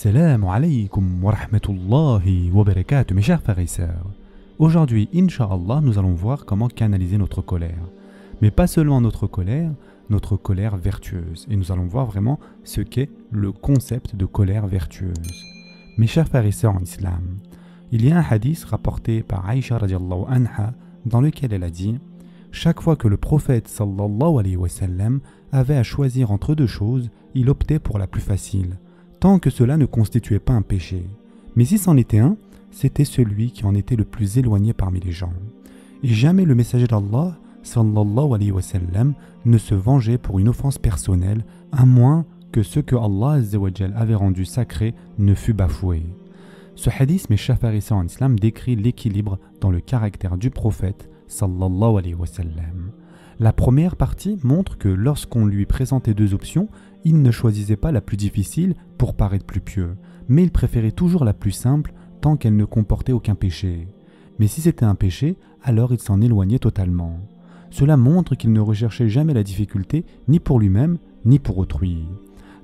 Assalamu alaikum wa rahmatullahi wa barakatuh, mes chers frères et sœurs. Aujourd'hui, Inch'Allah, nous allons voir comment canaliser notre colère. Mais pas seulement notre colère vertueuse. Et nous allons voir vraiment ce qu'est le concept de colère vertueuse. Mes chers frères et sœurs en islam, il y a un hadith rapporté par Aïcha radiallahu anha dans lequel elle a dit « Chaque fois que le prophète sallallahu alayhi wa sallam avait à choisir entre deux choses, il optait pour la plus facile, tant que cela ne constituait pas un péché. Mais si c'en était un, c'était celui qui en était le plus éloigné parmi les gens. Et jamais le messager d'Allah, sallallahu alayhi wa sallam, ne se vengeait pour une offense personnelle, à moins que ce que Allah azza wa jal avait rendu sacré ne fût bafoué. » Ce hadith, mes chers frères et sœurs en islam, décrit l'équilibre dans le caractère du prophète, sallallahu alayhi wa sallam. La première partie montre que lorsqu'on lui présentait deux options, il ne choisissait pas la plus difficile pour paraître plus pieux, mais il préférait toujours la plus simple tant qu'elle ne comportait aucun péché. Mais si c'était un péché, alors il s'en éloignait totalement. Cela montre qu'il ne recherchait jamais la difficulté, ni pour lui-même, ni pour autrui.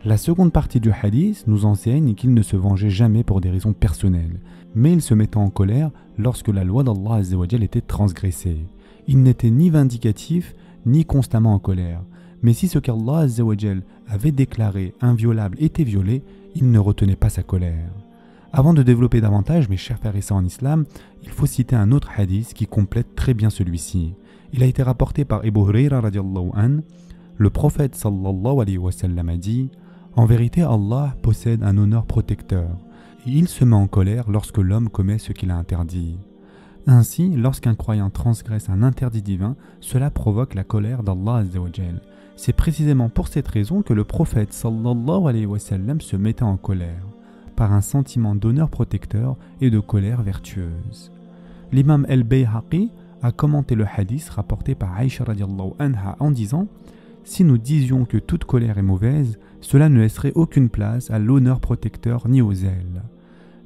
La seconde partie du hadith nous enseigne qu'il ne se vengeait jamais pour des raisons personnelles, mais il se mettait en colère lorsque la loi d'Allah azza wa jal était transgressée. Il n'était ni vindicatif, ni constamment en colère. Mais si ce qu'Allah azza wa jal avait déclaré inviolable était violé, il ne retenait pas sa colère. Avant de développer davantage, mes chers frères et sœurs en islam, il faut citer un autre hadith qui complète très bien celui-ci. Il a été rapporté par Abu Hurayra radiallahu an. Le prophète sallallahu alayhi wa sallam a dit « En vérité, Allah possède un honneur protecteur, et il se met en colère lorsque l'homme commet ce qu'il a interdit. » Ainsi, lorsqu'un croyant transgresse un interdit divin, cela provoque la colère d'Allah azza wa jal. C'est précisément pour cette raison que le prophète sallallahu alayhi wa sallam se mettait en colère, par un sentiment d'honneur protecteur et de colère vertueuse. L'imam al-Bayhaqi a commenté le hadith rapporté par Aïcha radiallahu anha en disant « Si nous disions que toute colère est mauvaise, cela ne laisserait aucune place à l'honneur protecteur ni aux ailes. »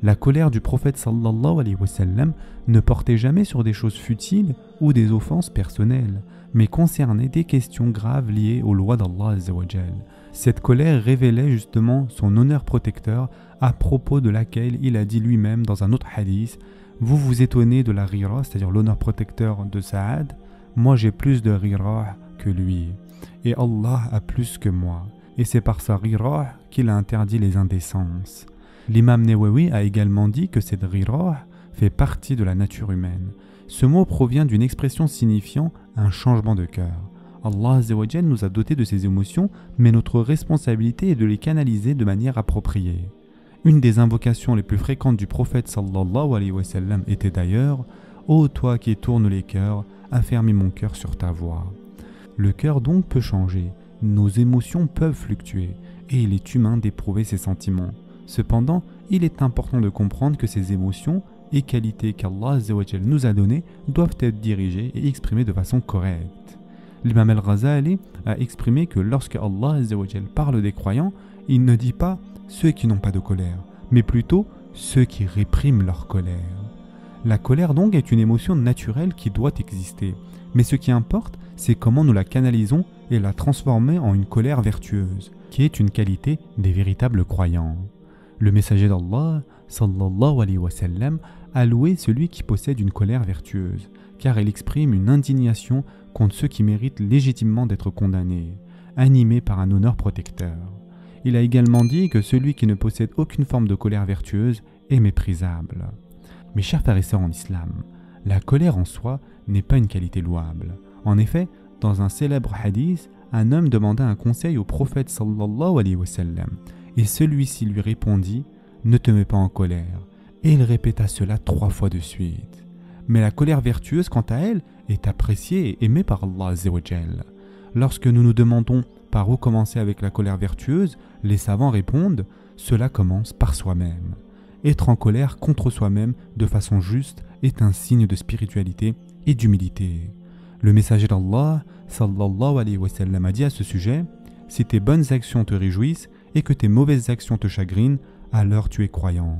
La colère du prophète sallallahu alayhi wa sallam ne portait jamais sur des choses futiles ou des offenses personnelles, mais concernait des questions graves liées aux lois d'Allah azza wa jal. Cette colère révélait justement son honneur protecteur, à propos de laquelle il a dit lui-même dans un autre hadith « Vous vous étonnez de la rira, c'est-à-dire l'honneur protecteur de Saad, moi j'ai plus de rira que lui, et Allah a plus que moi, et c'est par sa rira qu'il a interdit les indécences. » L'imam Nawawi a également dit que cette rira fait partie de la nature humaine. Ce mot provient d'une expression signifiant un changement de cœur. Allah azza wa jal nous a dotés de ces émotions, mais notre responsabilité est de les canaliser de manière appropriée. Une des invocations les plus fréquentes du prophète sallallahu alayhi wa sallam était d'ailleurs « Ô toi qui tournes les cœurs, affermis mon cœur sur ta voie. » Le cœur donc peut changer, nos émotions peuvent fluctuer, et il est humain d'éprouver ces sentiments. Cependant, il est important de comprendre que ces émotions et qualités qu'Allah azza wa jal nous a données doivent être dirigées et exprimées de façon correcte. L'imam al-Ghazali a exprimé que lorsque Allah azza wa jal parle des croyants, il ne dit pas ceux qui n'ont pas de colère, mais plutôt ceux qui répriment leur colère. La colère donc est une émotion naturelle qui doit exister, mais ce qui importe, c'est comment nous la canalisons et la transformer en une colère vertueuse, qui est une qualité des véritables croyants. Le messager d'Allah, sallallahu alayhi wa sallam, a loué celui qui possède une colère vertueuse, car elle exprime une indignation contre ceux qui méritent légitimement d'être condamnés, animés par un honneur protecteur. Il a également dit que celui qui ne possède aucune forme de colère vertueuse est méprisable. Mes chers frères et sœurs en islam, la colère en soi n'est pas une qualité louable. En effet, dans un célèbre hadith, un homme demanda un conseil au prophète sallallahu alayhi wa sallam, et celui-ci lui répondit « Ne te mets pas en colère », et il répéta cela 3 fois de suite. Mais la colère vertueuse, quant à elle, est appréciée et aimée par Allah azza wa jal. Lorsque nous nous demandons par où commencer avec la colère vertueuse, les savants répondent « Cela commence par soi-même ». Être en colère contre soi-même de façon juste est un signe de spiritualité et d'humilité. Le messager d'Allah, sallallahu alayhi wa sallam, a dit à ce sujet « Si tes bonnes actions te réjouissent et que tes mauvaises actions te chagrinent, alors tu es croyant. »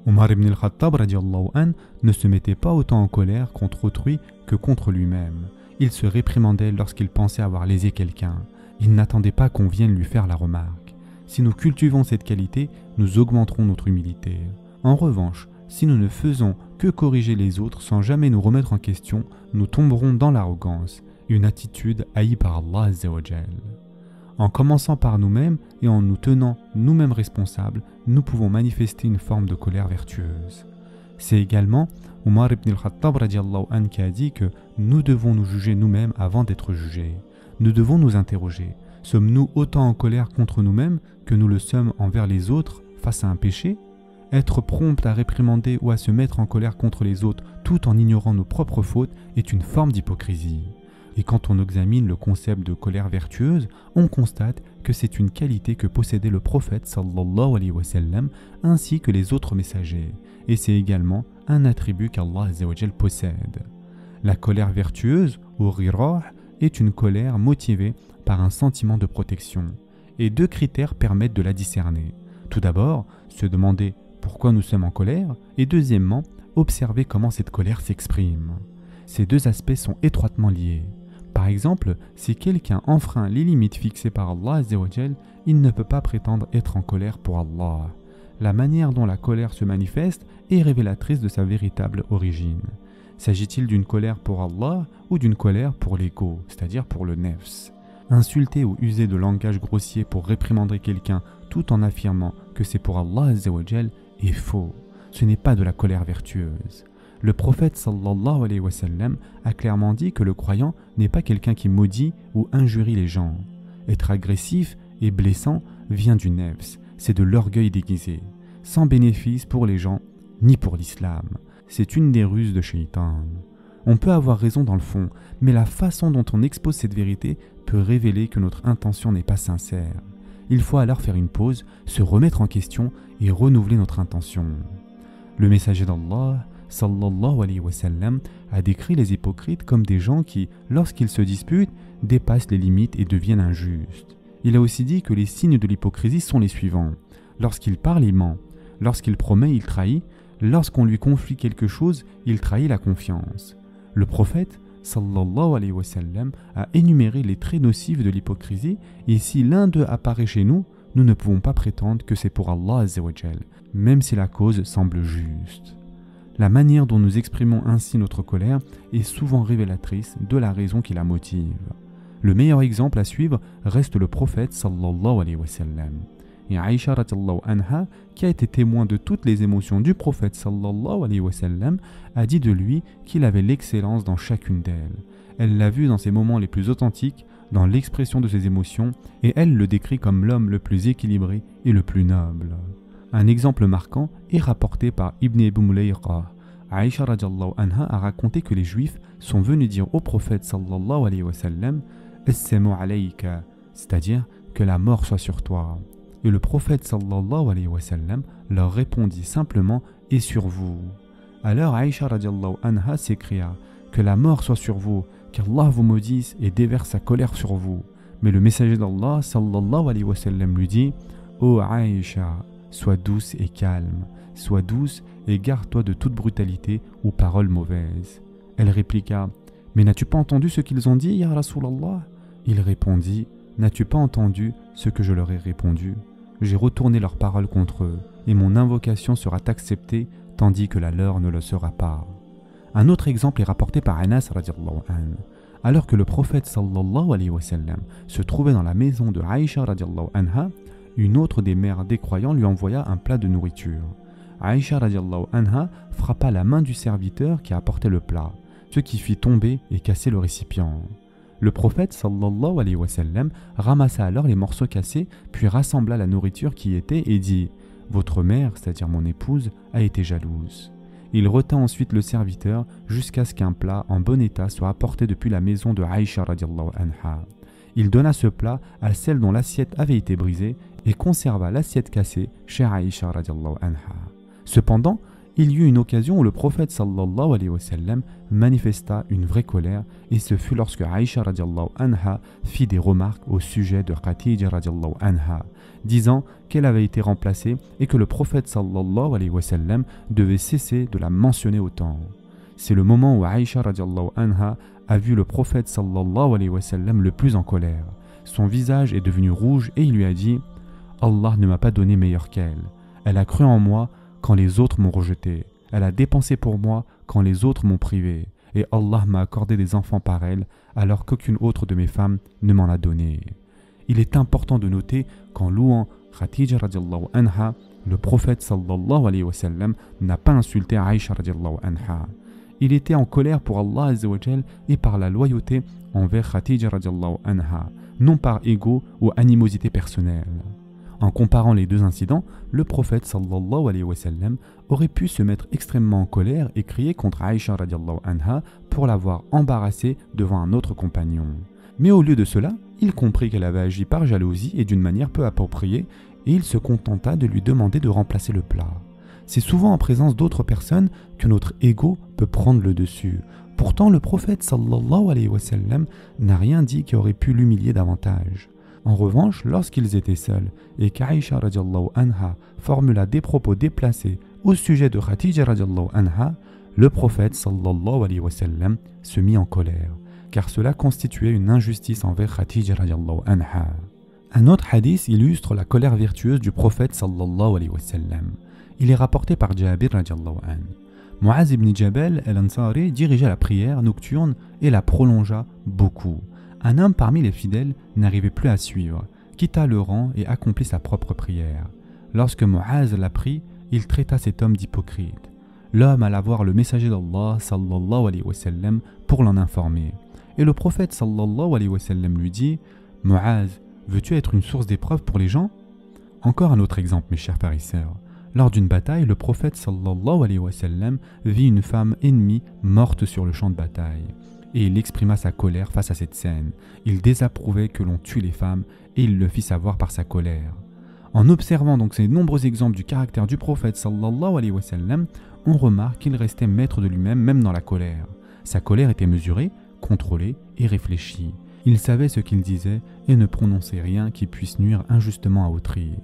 Omar ibn al-Khattab radiallahu an ne se mettait pas autant en colère contre autrui que contre lui-même. Il se réprimandait lorsqu'il pensait avoir lésé quelqu'un. Il n'attendait pas qu'on vienne lui faire la remarque. Si nous cultivons cette qualité, nous augmenterons notre humilité. En revanche, si nous ne faisons que corriger les autres sans jamais nous remettre en question, nous tomberons dans l'arrogance, une attitude haïe par Allah Azza wa Jal. En commençant par nous-mêmes et en nous tenant nous-mêmes responsables, nous pouvons manifester une forme de colère vertueuse. C'est également Omar ibn al-Khattab radiallahu anhu qui a dit que nous devons nous juger nous-mêmes avant d'être jugés. Nous devons nous interroger. Sommes-nous autant en colère contre nous-mêmes que nous le sommes envers les autres face à un péché ? Être prompt à réprimander ou à se mettre en colère contre les autres tout en ignorant nos propres fautes est une forme d'hypocrisie. Et quand on examine le concept de colère vertueuse, on constate que c'est une qualité que possédait le prophète sallallahu alayhi wa sallam ainsi que les autres messagers. Et c'est également un attribut qu'Allah Azza wa Jal possède. La colère vertueuse, ou rirah, est une colère motivée par un sentiment de protection. Et deux critères permettent de la discerner. Tout d'abord, se demander pourquoi nous sommes en colère, et deuxièmement, observer comment cette colère s'exprime. Ces deux aspects sont étroitement liés. Par exemple, si quelqu'un enfreint les limites fixées par Allah Azza wa Jal, il ne peut pas prétendre être en colère pour Allah. La manière dont la colère se manifeste est révélatrice de sa véritable origine. S'agit-il d'une colère pour Allah ou d'une colère pour l'ego, c'est-à-dire pour le nefs? Insulter ou user de langage grossier pour réprimander quelqu'un tout en affirmant que c'est pour Allah Azza wa Jal est faux. Ce n'est pas de la colère vertueuse. Le prophète sallallahu alayhi wa sallam a clairement dit que le croyant n'est pas quelqu'un qui maudit ou injurie les gens. Être agressif et blessant vient du nefs, c'est de l'orgueil déguisé, sans bénéfice pour les gens ni pour l'islam. C'est une des ruses de Shaitan. On peut avoir raison dans le fond, mais la façon dont on expose cette vérité peut révéler que notre intention n'est pas sincère. Il faut alors faire une pause, se remettre en question et renouveler notre intention. Le messager d'Allah, sallallahu alayhi wa sallam, a décrit les hypocrites comme des gens qui, lorsqu'ils se disputent, dépassent les limites et deviennent injustes. Il a aussi dit que les signes de l'hypocrisie sont les suivants. Lorsqu'il parle, il ment. Lorsqu'il promet, il trahit. Lorsqu'on lui confie quelque chose, il trahit la confiance. Le prophète, sallallahu alayhi wa sallam, a énuméré les traits nocifs de l'hypocrisie et si l'un d'eux apparaît chez nous, nous ne pouvons pas prétendre que c'est pour Allah Azza wa Jal, même si la cause semble juste. La manière dont nous exprimons ainsi notre colère est souvent révélatrice de la raison qui la motive. Le meilleur exemple à suivre reste le prophète sallallahu alayhi wa sallam. Et Aïcha radiallahu anha, qui a été témoin de toutes les émotions du prophète sallallahu alayhi wa sallam, a dit de lui qu'il avait l'excellence dans chacune d'elles. Elle l'a vu dans ses moments les plus authentiques, dans l'expression de ses émotions, et elle le décrit comme l'homme le plus équilibré et le plus noble. Un exemple marquant est rapporté par Ibn Abi Mulayqa. Aïcha radiallahu anha a raconté que les Juifs sont venus dire au prophète sallallahu alayhi wa sallam « As-samu alayka », c'est-à-dire que la mort soit sur toi. Et le prophète sallallahu alayhi wa sallam leur répondit simplement « Et sur vous ». Alors Aïcha radiallahu anha s'écria « Que la mort soit sur vous, qu'Allah vous maudisse et déverse sa colère sur vous ». Mais le messager d'Allah sallallahu alayhi wa sallam lui dit « Ô Aïcha, sois douce et calme, sois douce et garde-toi de toute brutalité ou parole mauvaise. » Elle répliqua « Mais n'as-tu pas entendu ce qu'ils ont dit, ya Rasulallah ?» Il répondit « N'as-tu pas entendu ce que je leur ai répondu ? J'ai retourné leurs paroles contre eux, et mon invocation sera acceptée, tandis que la leur ne le sera pas. » Un autre exemple est rapporté par Anas radiallahu anhu. Alors que le prophète sallallahu alayhi wa sallam se trouvait dans la maison de Aïcha radiallahu anha, une autre des mères des croyants lui envoya un plat de nourriture. Aïcha radiallahu anha frappa la main du serviteur qui apportait le plat, ce qui fit tomber et casser le récipient. Le prophète sallallahu alayhi wa sallam ramassa alors les morceaux cassés, puis rassembla la nourriture qui y était et dit « Votre mère, c'est-à-dire mon épouse, a été jalouse. » Il retint ensuite le serviteur jusqu'à ce qu'un plat en bon état soit apporté depuis la maison de Aïcha radiallahu anha. Il donna ce plat à celle dont l'assiette avait été brisée et conserva l'assiette cassée chez Aïcha radiallahu anha. Cependant, il y eut une occasion où le prophète sallallahu alayhi wa sallam manifesta une vraie colère et ce fut lorsque Aïcha radiallahu anha fit des remarques au sujet de Khadija radiallahu anha, disant qu'elle avait été remplacée et que le prophète sallallahu alayhi wa sallam devait cesser de la mentionner autant. C'est le moment où Aïcha radiallahu anha a vu le prophète sallallahu alayhi wa sallam le plus en colère. Son visage est devenu rouge et il lui a dit Allah ne m'a pas donné meilleur qu'elle. Elle a cru en moi quand les autres m'ont rejeté. Elle a dépensé pour moi quand les autres m'ont privé. Et Allah m'a accordé des enfants par elle, alors qu'aucune autre de mes femmes ne m'en a donné. Il est important de noter qu'en louant Khadija radiallahu anha, le prophète sallallahu alayhi wa sallam n'a pas insulté Aïcha radiallahu anha. Il était en colère pour Allah azza wa jal et par la loyauté envers Khadija radiallahu anha, non par ego ou animosité personnelle. En comparant les deux incidents, le prophète sallallahu alayhi wa sallam aurait pu se mettre extrêmement en colère et crier contre Aïcha radiallahu anha pour l'avoir embarrassée devant un autre compagnon. Mais au lieu de cela, il comprit qu'elle avait agi par jalousie et d'une manière peu appropriée, et il se contenta de lui demander de remplacer le plat. C'est souvent en présence d'autres personnes que notre ego peut prendre le dessus. Pourtant, le prophète sallallahu alayhi wa sallam n'a rien dit qui aurait pu l'humilier davantage. En revanche, lorsqu'ils étaient seuls et qu'Aïcha radiallahu anha formula des propos déplacés au sujet de Khadija radiallahu anha, le prophète sallallahu alayhi wa sallam se mit en colère, car cela constituait une injustice envers Khadija radiallahu anha. Un autre hadith illustre la colère vertueuse du prophète sallallahu alayhi wa sallam. Il est rapporté par Jabir radiallahu anhu. Mu'az ibn Jabal al-Ansari dirigea la prière nocturne et la prolongea beaucoup. Un homme parmi les fidèles n'arrivait plus à suivre, quitta le rang et accomplit sa propre prière. Lorsque Mu'az l'apprit, il traita cet homme d'hypocrite. L'homme alla voir le messager d'Allah sallallahu alayhi wa sallam pour l'en informer. Et le prophète sallallahu alayhi wa sallam lui dit « Mu'az, veux-tu être une source d'épreuve pour les gens ?» Encore un autre exemple, mes chers frères et sœurs. Lors d'une bataille, le prophète sallallahu alayhi wa sallam vit une femme ennemie morte sur le champ de bataille. Et il exprima sa colère face à cette scène. Il désapprouvait que l'on tue les femmes et il le fit savoir par sa colère. En observant donc ces nombreux exemples du caractère du prophète sallallahu alayhi wa sallam, on remarque qu'il restait maître de lui-même même dans la colère. Sa colère était mesurée, contrôlée et réfléchie. Il savait ce qu'il disait et ne prononçait rien qui puisse nuire injustement à autrui.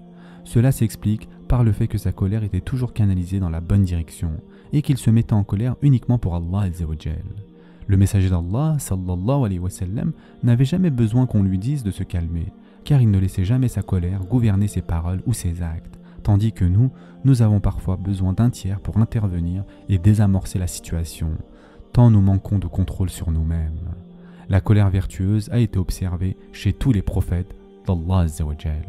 Cela s'explique par le fait que sa colère était toujours canalisée dans la bonne direction et qu'il se mettait en colère uniquement pour Allah azza wa jal. Le messager d'Allah, sallallahu alayhi wa sallam, n'avait jamais besoin qu'on lui dise de se calmer, car il ne laissait jamais sa colère gouverner ses paroles ou ses actes, tandis que nous avons parfois besoin d'un tiers pour intervenir et désamorcer la situation, tant nous manquons de contrôle sur nous-mêmes. La colère vertueuse a été observée chez tous les prophètes d'Allah azza wa jal.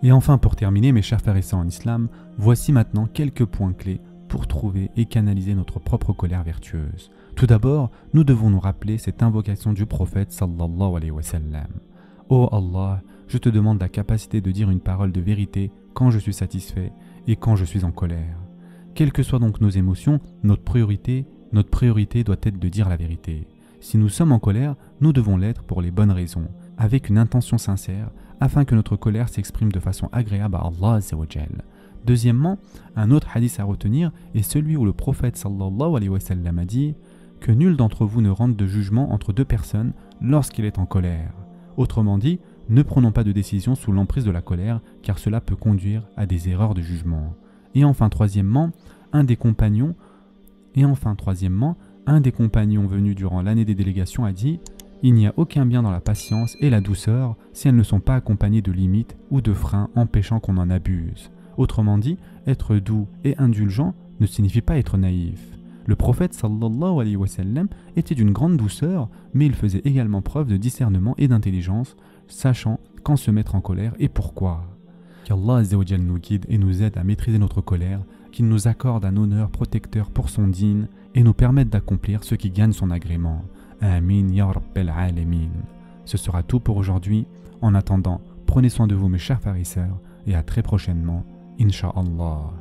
Et enfin, pour terminer, mes chers frères et sœurs en islam, voici maintenant quelques points clés pour trouver et canaliser notre propre colère vertueuse. Tout d'abord, nous devons nous rappeler cette invocation du prophète sallallahu alayhi wa sallam. Ô Allah, je te demande la capacité de dire une parole de vérité quand je suis satisfait et quand je suis en colère. Quelles que soient donc nos émotions, notre priorité doit être de dire la vérité. Si nous sommes en colère, nous devons l'être pour les bonnes raisons, avec une intention sincère, afin que notre colère s'exprime de façon agréable à Allah azza wa jal. Deuxièmement, un autre hadith à retenir est celui où le prophète sallallahu alayhi wa sallam a dit que nul d'entre vous ne rende de jugement entre deux personnes lorsqu'il est en colère. Autrement dit, ne prenons pas de décision sous l'emprise de la colère, car cela peut conduire à des erreurs de jugement. Et enfin, troisièmement, un des compagnons venus durant l'année des délégations a dit « Il n'y a aucun bien dans la patience et la douceur si elles ne sont pas accompagnées de limites ou de freins empêchant qu'on en abuse. » Autrement dit, être doux et indulgent ne signifie pas être naïf. Le prophète sallallahu alayhi wa sallam était d'une grande douceur, mais il faisait également preuve de discernement et d'intelligence, sachant quand se mettre en colère et pourquoi. Qu'Allah azza wa jal nous guide et nous aide à maîtriser notre colère, qu'il nous accorde un honneur protecteur pour son dîn et nous permette d'accomplir ce qui gagne son agrément. Amin ya rabbal alamin. Ce sera tout pour aujourd'hui. En attendant, prenez soin de vous mes chers frères et sœurs et à très prochainement, Inch'Allah.